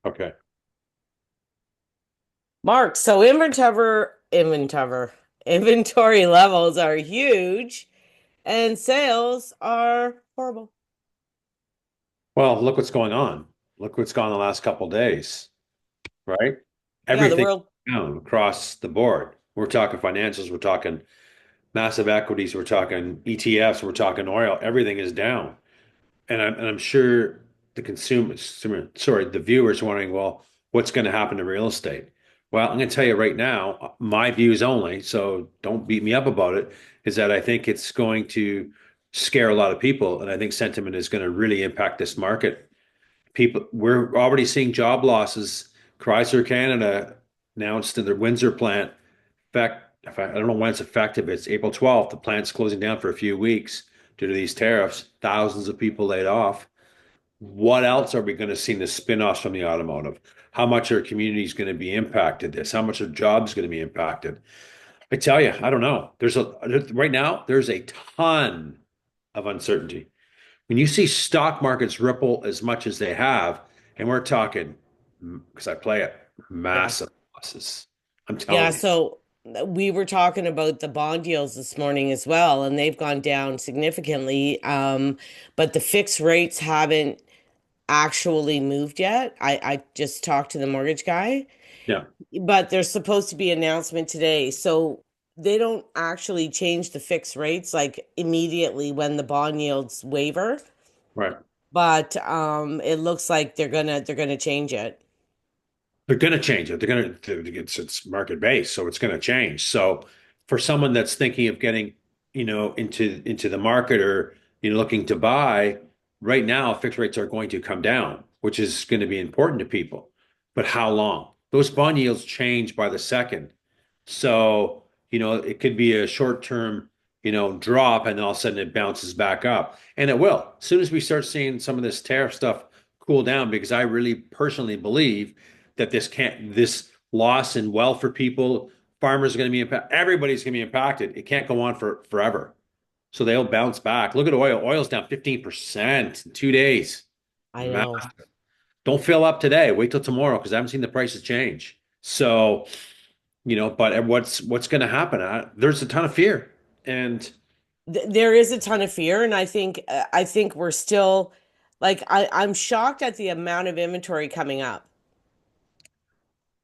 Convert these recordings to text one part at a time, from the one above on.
Okay. Mark, so inventory levels are huge and sales are horrible. Well, look what's going on. Look what's gone on the last couple of days, right? Yeah, the Everything world. down across the board. We're talking financials, we're talking massive equities, we're talking ETFs, we're talking oil. Everything is down. And I'm sure the the viewers are wondering, well, what's going to happen to real estate? Well, I'm going to tell you right now, my views only, so don't beat me up about it, is that I think it's going to scare a lot of people, and I think sentiment is going to really impact this market. We're already seeing job losses. Chrysler Canada announced in their Windsor plant, in fact, I don't know when it's effective. It's April 12th. The plant's closing down for a few weeks due to these tariffs. Thousands of people laid off. What else are we going to see in the spin-offs from the automotive? How much are communities going to be impacted? How much are jobs going to be impacted? I tell you, I don't know. Right now, there's a ton of uncertainty. When you see stock markets ripple as much as they have, and we're talking, because I play it, Yeah. massive losses. I'm Yeah, telling you. so we were talking about the bond deals this morning as well, and they've gone down significantly. But the fixed rates haven't actually moved yet. I just talked to the mortgage guy, Yeah, but there's supposed to be an announcement today. So they don't actually change the fixed rates like immediately when the bond yields waver, right. but it looks like they're gonna change it. They're going to change it. It's market based, so it's going to change. So for someone that's thinking of getting, into the market or looking to buy, right now fixed rates are going to come down, which is going to be important to people. But how long? Those bond yields change by the second. So, it could be a short-term, drop and then all of a sudden it bounces back up. And it will. As soon as we start seeing some of this tariff stuff cool down, because I really personally believe that this loss in wealth for people, farmers are going to be impacted, everybody's going to be impacted. It can't go on for forever. So they'll bounce back. Look at oil. Oil's down 15% in 2 days. I Ma- know. Don't fill up today. Wait till tomorrow because I haven't seen the prices change. So, but what's going to happen? There's a ton of fear. And There is a ton of fear, and I think we're still like I'm shocked at the amount of inventory coming up.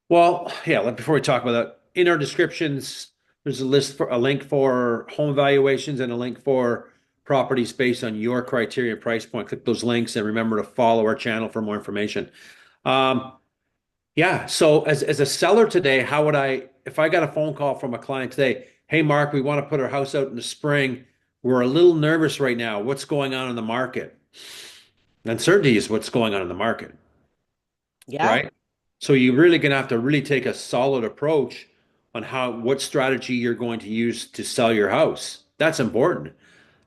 well, yeah, before we talk about that, in our descriptions, there's a link for home valuations and a link for properties based on your criteria and price point. Click those links and remember to follow our channel for more information. Um, yeah, so as a seller today, how would if I got a phone call from a client today, hey Mark, we want to put our house out in the spring. We're a little nervous right now. What's going on in the market? Uncertainty is what's going on in the market, Yeah, right? So you're really going to have to really take a solid approach on what strategy you're going to use to sell your house. That's important.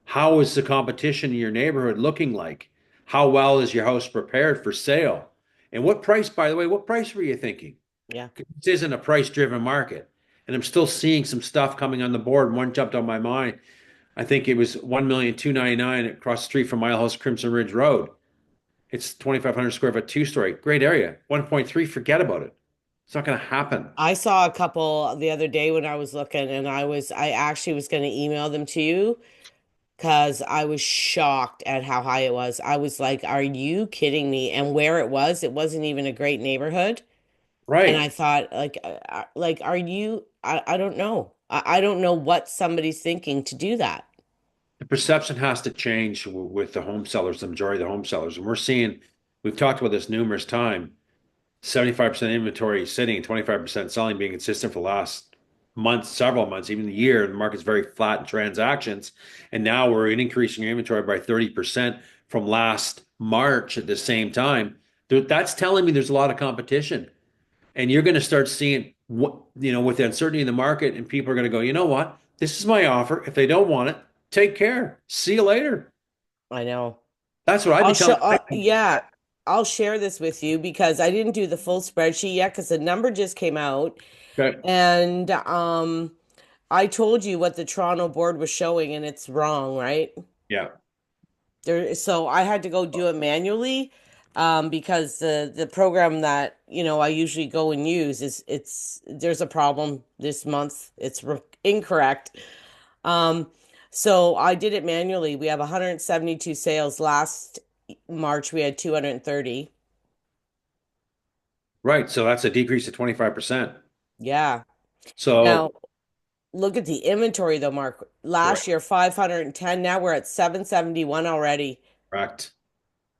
How is the competition in your neighborhood looking like? How well is your house prepared for sale? And what price, by the way, what price were you thinking? yeah. This isn't a price-driven market. And I'm still seeing some stuff coming on the board. One jumped on my mind. I think it was 1,299,000 across the street from my house, Crimson Ridge Road. It's 2,500 square foot, two-story, great area. 1.3, forget about it. It's not going to happen. I saw a couple the other day when I was looking, and I actually was going to email them to you because I was shocked at how high it was. I was like, "Are you kidding me?" And where it wasn't even a great neighborhood. And I Right. thought, like, are you? I don't know. I don't know what somebody's thinking to do that. The perception has to change with the home sellers, the majority of the home sellers. And we've talked about this numerous times. 75% inventory sitting, 25% selling, being consistent for the last months, several months, even the year. The market's very flat in transactions. And now we're increasing your inventory by 30% from last March at the same time. That's telling me there's a lot of competition. And you're going to start seeing with the uncertainty in the market, and people are going to go, you know what? This is my offer. If they don't want it, take care. See you later. I know. That's what I'd be telling. Yeah, I'll share this with you because I didn't do the full spreadsheet yet because the number just came out. Okay. And I told you what the Toronto board was showing, and it's wrong, right? Yeah. So I had to go do it manually. because the program that I usually go and use is it's there's a problem this month. It's incorrect. Um, so I did it manually. We have 172 sales. Last March we had 230. Right. So that's a decrease of 25%. Yeah. Now So, look at the inventory though, Mark. Last correct. year 510. Now we're at 771 already. Correct.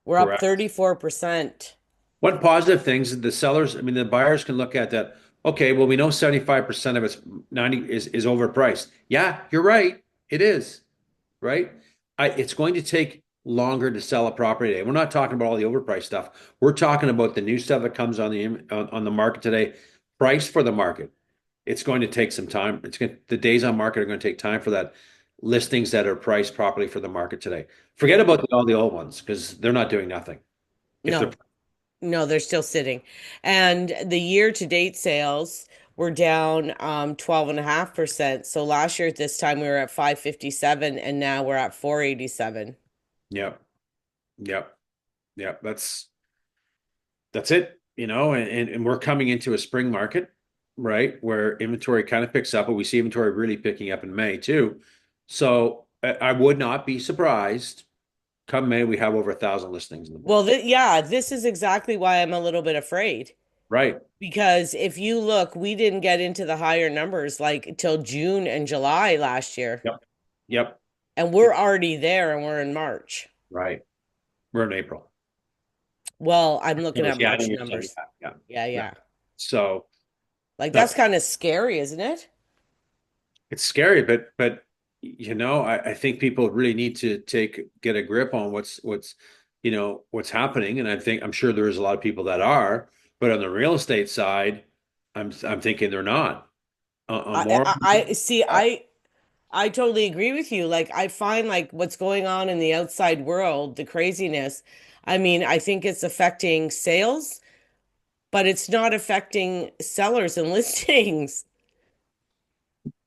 We're up Correct. 34%. One positive things the sellers, I mean, the buyers can look at that. Okay, well, we know 75% of it's 90 is overpriced. Yeah, you're right. It is, right? It's going to take longer to sell a property today. We're not talking about all the overpriced stuff. We're talking about the new stuff that comes on the market today, price for the market. It's going to take some time. The days on market are going to take time for that listings that are priced properly for the market today. Forget about all the old ones because they're not doing nothing. If they're No, no, they're still sitting. And the year to date sales were down 12.5%. So last year at this time we were at 557 and now we're at 487. Yep, yep, yep. That's it, and we're coming into a spring market, right? Where inventory kind of picks up, but we see inventory really picking up in May too. So I would not be surprised come May we have over 1,000 listings in the board. Well, yeah, this is exactly why I'm a little bit afraid. Right. Because if you look, we didn't get into the higher numbers like till June and July last year. Yep. Yep. And Yep. we're already there and we're in March. Right. We're in April. Well, I'm looking at Yeah, I know March you're saying numbers. that. Yeah. Yeah, Yeah. yeah. So Like that's that's kind of scary, isn't it? it's scary, but I think people really need to get a grip on what's happening. And I'm sure there's a lot of people that are, but on the real estate side, I'm thinking they're not. On more I see. I totally agree with you. Like I find like what's going on in the outside world, the craziness. I mean, I think it's affecting sales, but it's not affecting sellers and listings.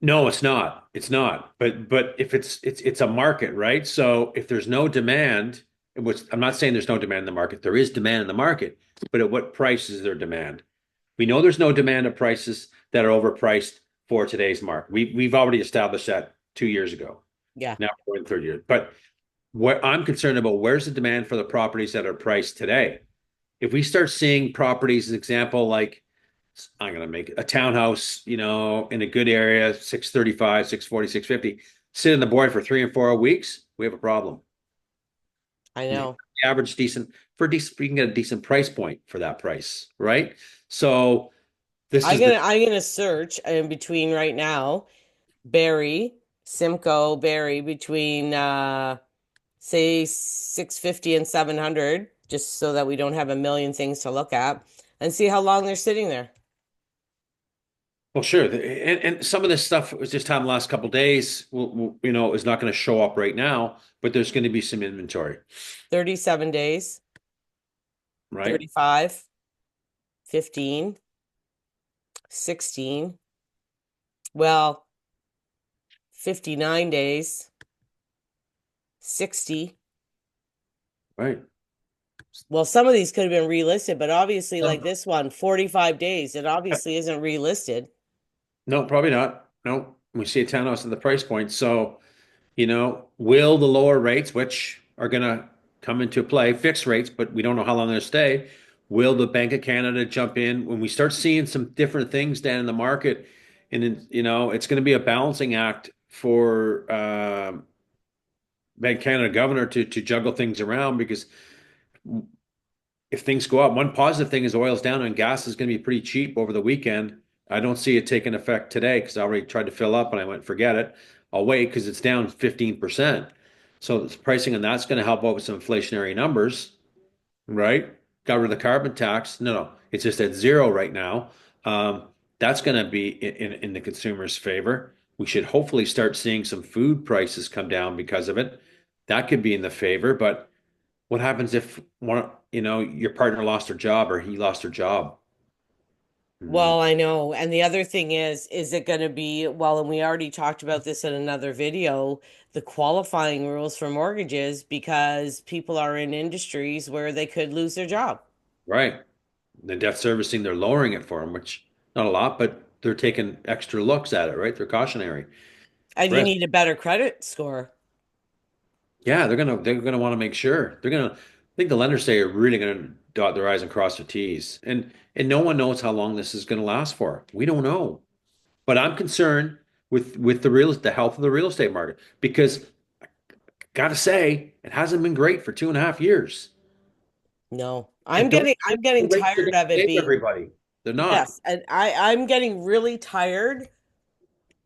No, it's not. It's not. But if it's a market, right? So if there's no demand, which I'm not saying there's no demand in the market, there is demand in the market, but at what price is there demand? We know there's no demand at prices that are overpriced for today's market. We've already established that 2 years ago. Yeah, Now we're in third year. But what I'm concerned about, where's the demand for the properties that are priced today? If we start seeing properties, as example, like I'm going to make a townhouse, in a good area, 635, 640, 650, sit on the board for 3 and 4 weeks, we have a problem. I The know. average decent for decent, we can get a decent price point for that price, right? So this is the I'm gonna search in between right now. Barrie, Simcoe, Barrie between say 650 and 700, just so that we don't have a million things to look at and see how long they're sitting there. well, sure, and some of this stuff was just happened the last couple of days. Is not going to show up right now, but there's going to be some inventory, 37 days, right? 35, 15, 16. Well, 59 days, 60. Right. Well, some of these could have been relisted, but obviously, like Um, this one, 45 days, it obviously isn't relisted. No, probably not. No, we see a townhouse at the price point. So, will the lower rates, which are going to come into play, fixed rates, but we don't know how long they'll stay, will the Bank of Canada jump in when we start seeing some different things down in the market? And then, it's going to be a balancing act for Bank of Canada governor to juggle things around because if things go up, one positive thing is oil's down and gas is going to be pretty cheap over the weekend. I don't see it taking effect today because I already tried to fill up and I went, forget it. I'll wait because it's down 15%. So the pricing on that's going to help out with some inflationary numbers, right? Got rid of the carbon tax. No, it's just at zero right now. That's going to be in the consumer's favor. We should hopefully start seeing some food prices come down because of it. That could be in the favor, but what happens if your partner lost their job or he lost their job, Mhm. Well, I know. And the other thing is it going to be, well, and we already talked about this in another video, the qualifying rules for mortgages because people are in industries where they could lose their job. Right. The debt servicing, they're lowering it for them, which not a lot, but they're taking extra looks at it, right? They're cautionary. And you Risk. need a better credit score. Yeah, they're gonna want to make sure. I think the lenders say are really gonna dot their I's and cross their T's. And no one knows how long this is gonna last for. We don't know. But I'm concerned with the health of the real estate market because gotta say, it hasn't been great for 2.5 years. No. And don't I'm think the getting rates are tired gonna of it save being, everybody. They're not. yes, and I'm getting really tired,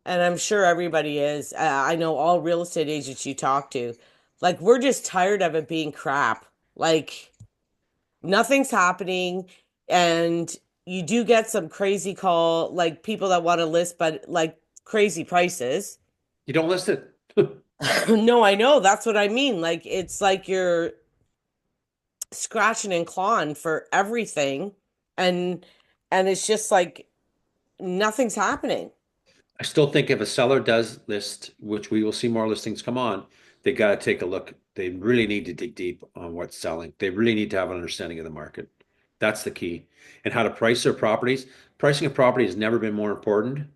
and I'm sure everybody is. I know all real estate agents you talk to, like we're just tired of it being crap. Like nothing's happening, and you do get some crazy call, like people that want to list, but like crazy prices. You don't list it. No, I know. That's what I mean. Like it's like you're scratching and clawing for everything, and it's just like nothing's happening. I still think if a seller does list, which we will see more listings come on, they got to take a look. They really need to dig deep on what's selling. They really need to have an understanding of the market. That's the key. And how to price their properties. Pricing a property has never been more important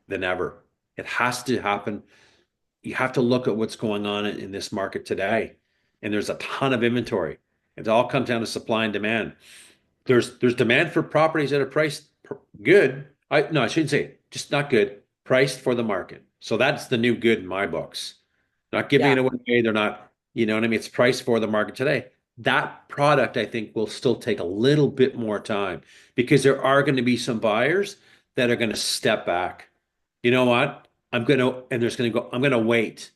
than ever. It has to happen. You have to look at what's going on in this market today. And there's a ton of inventory. It all comes down to supply and demand. There's demand for properties that are priced good. I shouldn't say just not good, priced for the market. So that's the new good in my books. Not giving Yeah. it away. They're not, you know what I mean? It's priced for the market today. That product, I think, will still take a little bit more time because there are going to be some buyers that are going to step back. You know what? And there's going to go, I'm going to wait.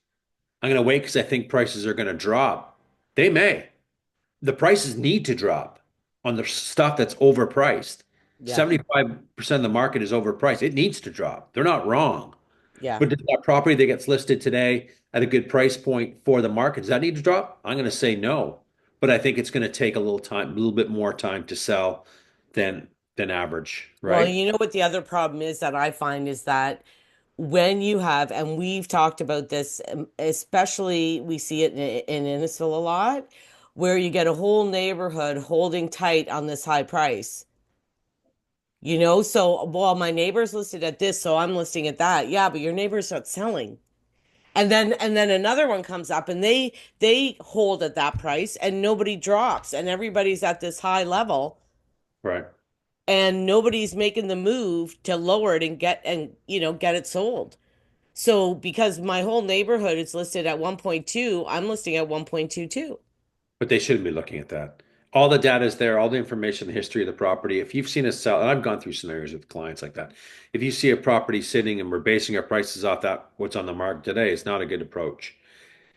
I'm going to wait because I think prices are going to drop. They may. The prices need to drop on the stuff that's overpriced. Yeah. 75% of the market is overpriced. It needs to drop. They're not wrong. Yeah. But does that property that gets listed today at a good price point for the market, does that need to drop? I'm going to say no. But I think it's going to take a little time, a little bit more time to sell than average, Well, right? you know what the other problem is that I find is that when you have, and we've talked about this, especially we see it in Innisfil a lot, where you get a whole neighborhood holding tight on this high price. You know, so well, my neighbor's listed at this, so I'm listing at that. Yeah, but your neighbor's not selling. And then another one comes up and they hold at that price and nobody drops and everybody's at this high level Right. and nobody's making the move to lower it and get it sold. So because my whole neighborhood is listed at 1.2, I'm listing at 1.22. But they shouldn't be looking at that. All the data is there, all the information, the history of the property. If you've seen a sell, and I've gone through scenarios with clients like that. If you see a property sitting and we're basing our prices off that what's on the market today, it's not a good approach.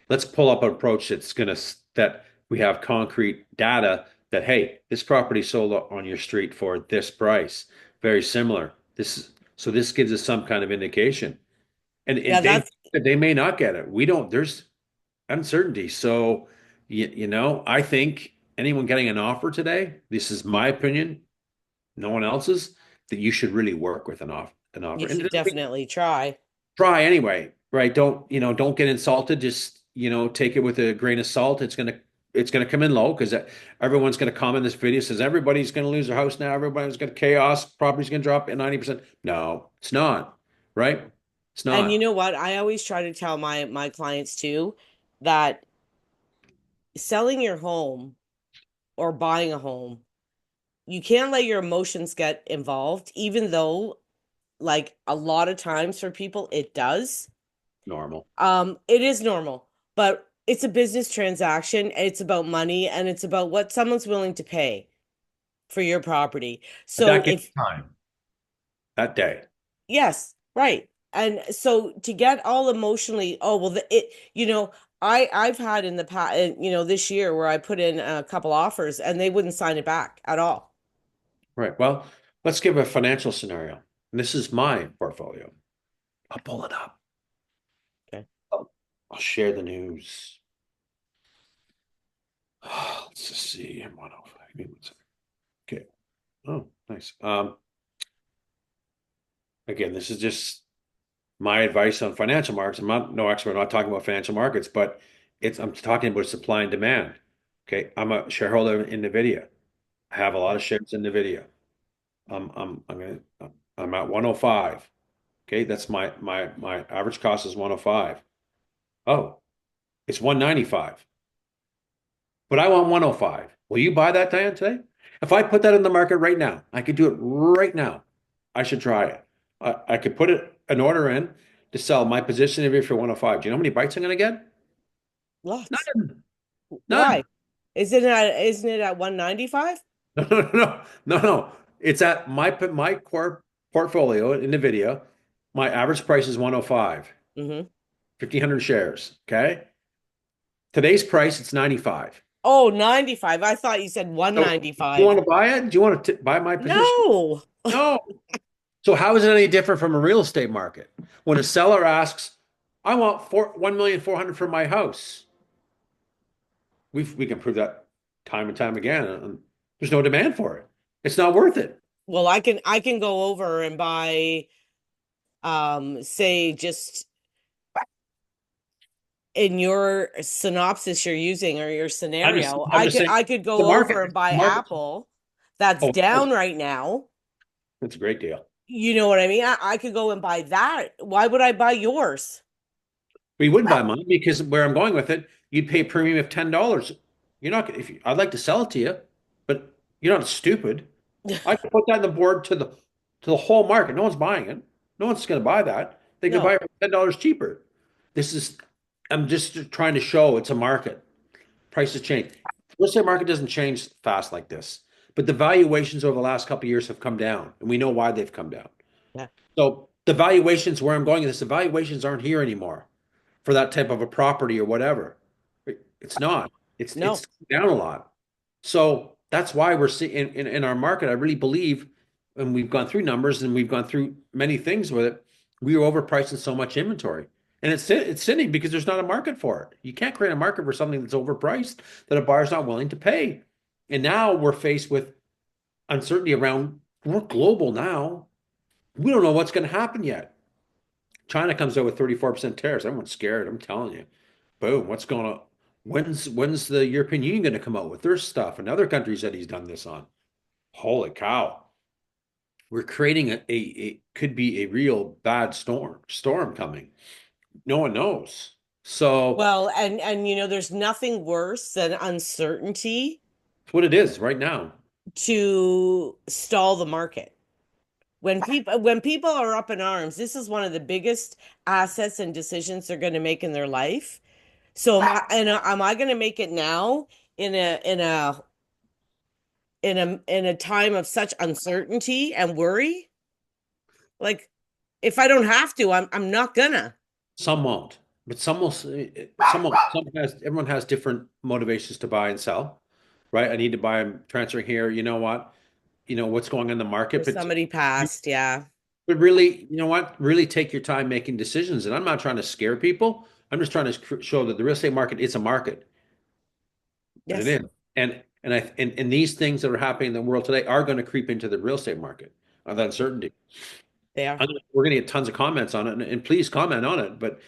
Let's pull up an approach that we have concrete data that hey, this property sold on your street for this price, very similar. This gives us some kind of indication. Yeah, And that's they may not get it. We don't. There's uncertainty. So, I think anyone getting an offer today, this is my opinion, no one else's, that you should really work with an offer. you And it should doesn't mean definitely try. try anyway, right? Don't get insulted. Just, take it with a grain of salt. It's gonna come in low because everyone's gonna comment this video says everybody's gonna lose their house now. Everybody's gonna chaos. Property's gonna drop at 90%. No, it's not, right? It's And you not. know what? I always try to tell my clients too that selling your home or buying a home, you can't let your emotions get involved, even though like a lot of times for people it does. Normal. It is normal, but it's a business transaction. It's about money and it's about what someone's willing to pay for your property. But So that gets if time that day. yes, right. And so to get all emotionally, oh well, I've had in the past, this year where I put in a couple offers and they wouldn't sign it back at all. Right. Well, let's give a financial scenario. And this is my portfolio. I'll pull it up. Okay. I'll share the news. Let's just see. I'm 105. Give me one second. Okay. Oh, nice. again, this is just my advice on financial markets. I'm not no expert. I'm not talking about financial markets, but I'm talking about supply and demand. Okay, I'm a shareholder in NVIDIA. I have a lot Yeah. of shares in NVIDIA. I'm at 105. Okay, that's my average cost is 105. Oh, it's 195. But I want 105. Will you buy that, Diane, today? If I put that in the market right now, I could do it right now. I should try it. I could put an order in to sell my position of it for 105. Do you know how many bites I'm going to get? Lots. None. Why? None. Isn't it at 195? No, no, no, no, no, no. It's at my core portfolio in NVIDIA. My average price is 105, Mm-hmm. 1,500 shares. Okay. Today's price, it's 95. Oh, 95. I thought you said So you 195. want to buy it? Do you want to buy my position? No. No. So how is it any different from a real estate market? When a seller asks, I want 1,400,000 for my house. We can prove that time and time again. And there's no demand for it. It's not worth it. Well, I can go over and buy say just in your synopsis you're using or your scenario, I'm I just could saying I could the go market, over and buy the market. Apple that's Oh, of course, down right now. it's a great deal. You know what I mean? I could go and buy that. Why would I buy yours? We would buy mine because where I'm going with it, you'd pay a premium of $10. You're not, if you, I'd like to sell it to you, but you're not stupid. I could put that on the board to the whole market. No one's buying it. No one's going to buy that. They could buy No. it for $10 cheaper. This is, I'm just trying to show it's a market. Prices change. Real estate market doesn't change fast like this, but the valuations over the last couple of years have come down, and we know why they've come down. Yeah. So the valuations, where I'm going with this, the valuations aren't here anymore for that type of a property or whatever. It's not. It's No. down a lot. So that's why we're seeing in our market. I really believe, and we've gone through numbers and we've gone through many things with it. We are overpricing so much inventory, and it's sitting because there's not a market for it. You can't create a market for something that's overpriced that a buyer's not willing to pay. And now we're faced with uncertainty around. We're global now. We don't know what's going to happen yet. China comes out with 34% tariffs. Everyone's scared. I'm telling you. Boom. What's going on? When's the European Union going to come out with their stuff and other countries that he's done this on? Holy cow. We're creating a could be a real bad storm coming. No one knows. So Well, and there's nothing worse than uncertainty it's what it is right now. to stall the market. When people are up in arms, this is one of the biggest assets and decisions they're going to make in their life. So am I going to make it now in a time of such uncertainty and worry? Like if I don't have to, I'm not gonna. Some won't, but some will. Some will. Everyone has different motivations to buy and sell, right? I need to buy. I'm transferring here. You know what? You know what's going on in the market, If somebody passed, yeah. but really, you know what? Really take your time making decisions. And I'm not trying to scare people. I'm just trying to show that the real estate market is a market, and it Yes, is. And these things that are happening in the world today are going to creep into the real estate market of uncertainty. they are. We're going to get tons of comments on it, and please comment on it. But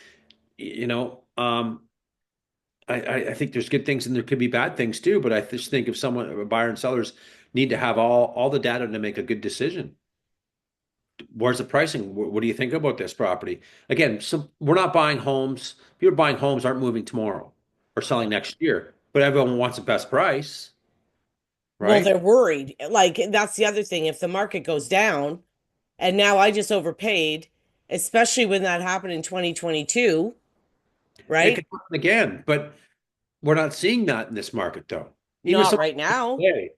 you know, I think there's good things and there could be bad things too. But I just think if someone, buyer and sellers, need to have all the data to make a good decision. Where's the pricing? What do you think about this property? Again, so we're not buying homes. People buying homes aren't moving tomorrow or selling No. next year, but everyone wants the best price, Well, right? they're worried. Like that's the other thing. If the market goes down, and now I just overpaid, especially when that happened in 2022, It right? could happen again, but we're not seeing that in this market though. Even Not someone right now. today,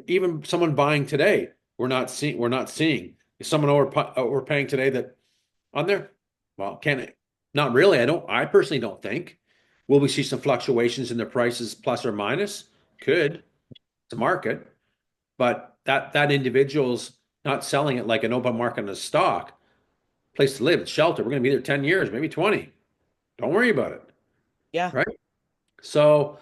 even someone buying today, we're not seeing. Is someone overpaying today that on there? Well, can it? Not really. I personally don't think. Will we see some fluctuations in the prices plus or minus? Could. It's a market, but that individual's not selling it like an open market on a stock. Place to live, it's shelter. We're going to be there 10 years, maybe 20. Don't worry about it, Yeah. right? So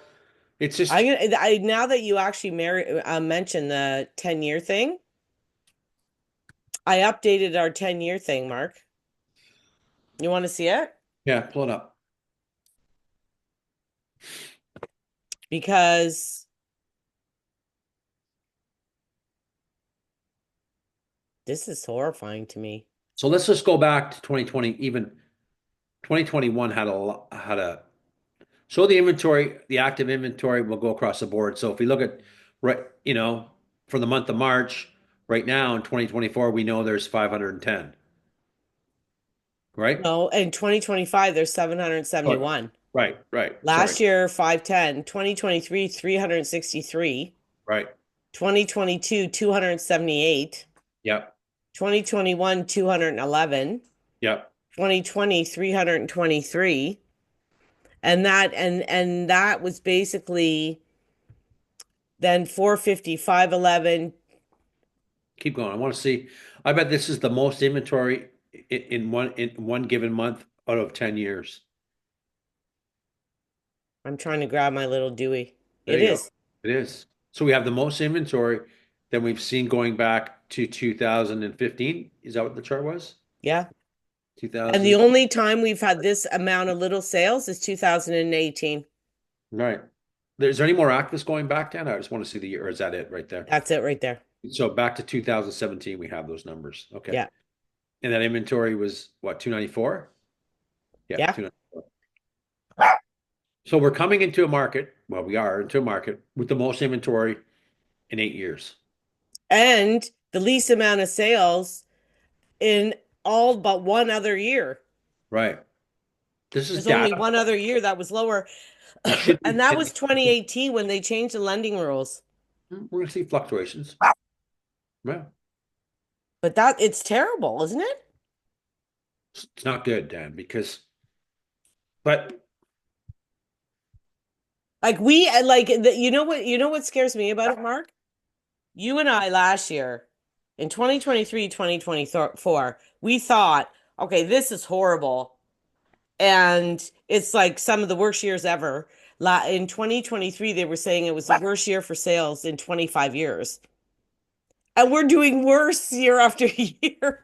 it's I'm just gonna I now that you actually mentioned the 10-year thing, I updated our 10-year thing, Mark. You want to see it? Yeah, pull it up. Because this is horrifying to me. So let's just go back to 2020. Even 2021 had a show the inventory, the active inventory will go across the board. So if we look at right, for the month of March, right now in 2024, we know there's 510, right? No, in 2025, there's Sorry. 771. Right. Sorry. Last year, 510. 2023, 363. Right. 2022, 278. Yep. 2021, 211. Yep. 2020, 323. And that was basically then 450, 511. Keep going. I want to see. I bet this is the most inventory in one given month out of 10 years. I'm trying to grab my little Dewey. There It you go. is. It is. So we have the most inventory than we've seen going back to 2015. Is that what the chart was? Yeah. And the 2000. only time we've had this amount of little sales is 2018. Right. Is there any more actives going back down? I just want to see the year. Or is that it right there? That's it right there. So back to 2017, we have those numbers. Okay. Yeah. And that inventory was what, 294? Yeah, Yeah. 294. So we're coming into a market. Well, we are into a market with the most inventory in 8 years. And the least amount of sales in all but one other year. Right. This is There's only data. one other year that was lower. We should And be that getting, was 2018 when they changed the lending rules. we're going to see fluctuations. Yeah. But that it's terrible, isn't it? It's not good, Dan, but Like you know what scares me about it, Mark? You and I last year in 2023, 2024, we thought, okay, this is horrible. And it's like some of the worst years ever. In 2023, they were saying it was the worst year for sales in 25 years. And we're doing worse year after year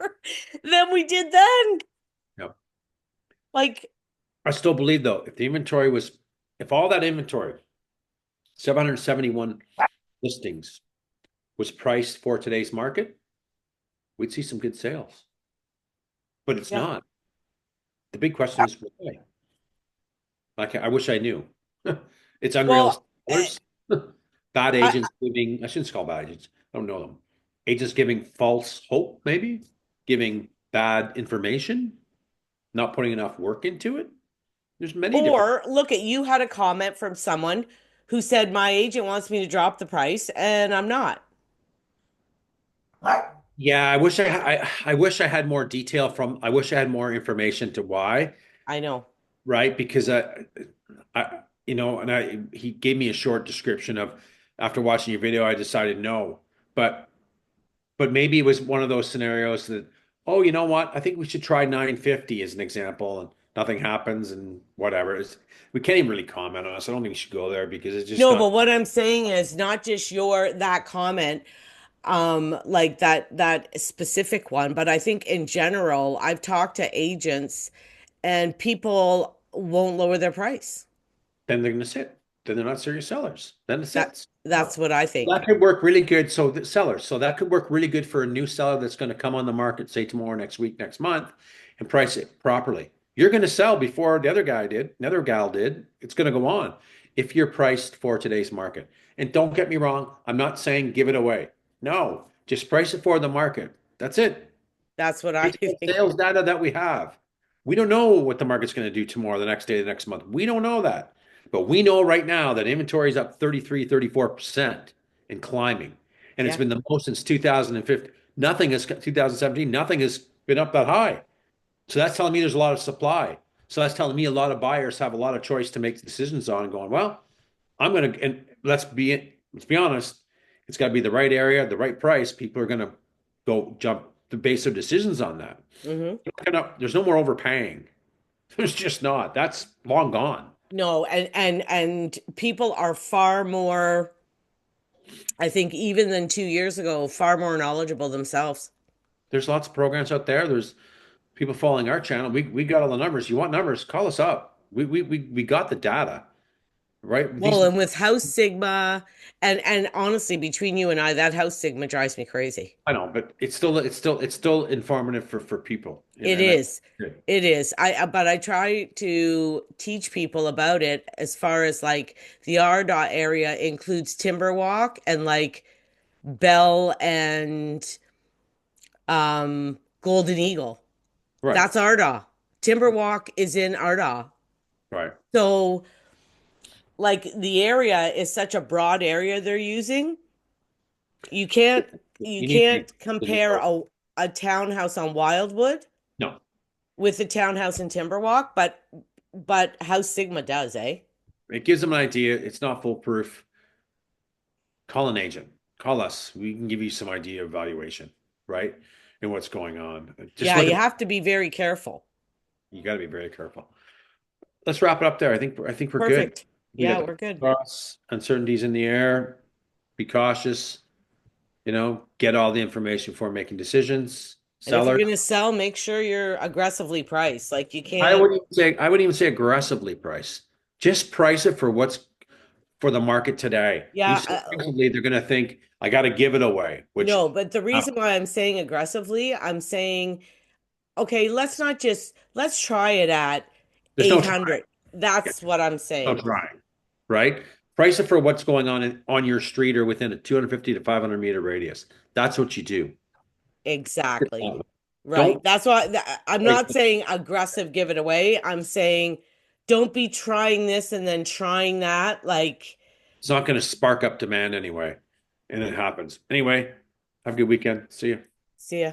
than we did then. yeah. Like, I still believe though, if all that inventory, 771 listings, was priced for today's market, we'd see some good sales. But it's yeah. not. The big question is why? Like, I wish I knew. It's unrealistic. Well, eh, Bad I, agents giving, I shouldn't call bad agents. I don't know them. Agents giving false hope, maybe, giving bad information, not putting enough work into it. There's many different. or look at you had a comment from someone who said my agent wants me to drop the price and I'm not. Yeah, I wish I had more detail I wish I had more information to why, I know. right? Because he gave me a short description of after watching your video, I decided no. But maybe it was one of those scenarios that, oh, you know what? I think we should try 950 as an example, and nothing happens and whatever. We can't even really comment on this. I don't think we should go there because it's just No, not. but what I'm saying is not just your that comment, like that specific one, but I think in general, I've talked to agents and people won't lower their price. Then they're going to sit. Then they're not serious sellers. Then it That sits. that's what I That think. could work really good. So the sellers, so that could work really good for a new seller that's going to come on the market, say tomorrow, next week, next month, and price it properly. You're going to sell before the other guy did, another gal did. It's going to go on if you're priced for today's market. And don't get me wrong, I'm not saying give it away. No, just price it for the market. That's it. That's what I Based on think. sales data that we have. We don't know what the market's going to do tomorrow, the next day, the next month. We don't know that. But we know right now that inventory is up 33, 34% and climbing. And it's Yeah, been the most since 2015. Nothing is 2017, nothing has been up that high. So that's telling me there's a lot of supply. So that's telling me a lot of buyers have a lot of choice to make decisions on and going, well, and let's be honest, it's got to be the right area, the right price. People are going to go jump to base their decisions on that. hmm. There's no more overpaying. There's just not. That's long gone. No, and people are far more, I think, even than 2 years ago, far more knowledgeable themselves. There's lots of programs out there. There's people following our channel. We got all the numbers. You want numbers? Call us up. We got the data, right? Well, and with House Sigma, and honestly, between you and I, that House Sigma drives me crazy. I know, but it's still informative for people, It and that's is. good. It is. But I try to teach people about it as far as like the RDOT area includes Timberwalk and like Bell and Golden Eagle. Right, That's RDOT. Timberwalk is in RDOT. right. So like the area is such a broad area they're using. You can't you You need to can't compare a townhouse on Wildwood no. with the townhouse in Timberwalk, but House Sigma does, eh? It gives them an idea. It's not foolproof. Call an agent. Call us. We can give you some idea of valuation, right? And what's going on. Just Yeah, look you at. have to be very careful. You got to be very careful. Let's wrap it up there. I think we're good. Perfect. We got Yeah, the we're good. cross uncertainties in the air. Be cautious. Get all the information before making decisions. And if you're Sellers. gonna sell, make sure you're aggressively priced. Like you I can't, wouldn't even say I wouldn't even say aggressively price. Just price it for what's for the market today. You yeah, say aggressively, they're going to think I got to give it away, which no, but the uh, reason why I'm saying aggressively, I'm saying, okay, let's try it at there's no trying. 800. That's what I'm No saying. trying, right? Price it for what's going on on your street or within a 250 to 500-meter radius. That's what you do. Exactly. Right. Don't That's why I'm price not it. saying aggressive give it away. I'm saying don't be trying this and then trying that. Like, It's not going to spark up demand anyway, and it happens anyway. Have a good weekend. See you. see ya.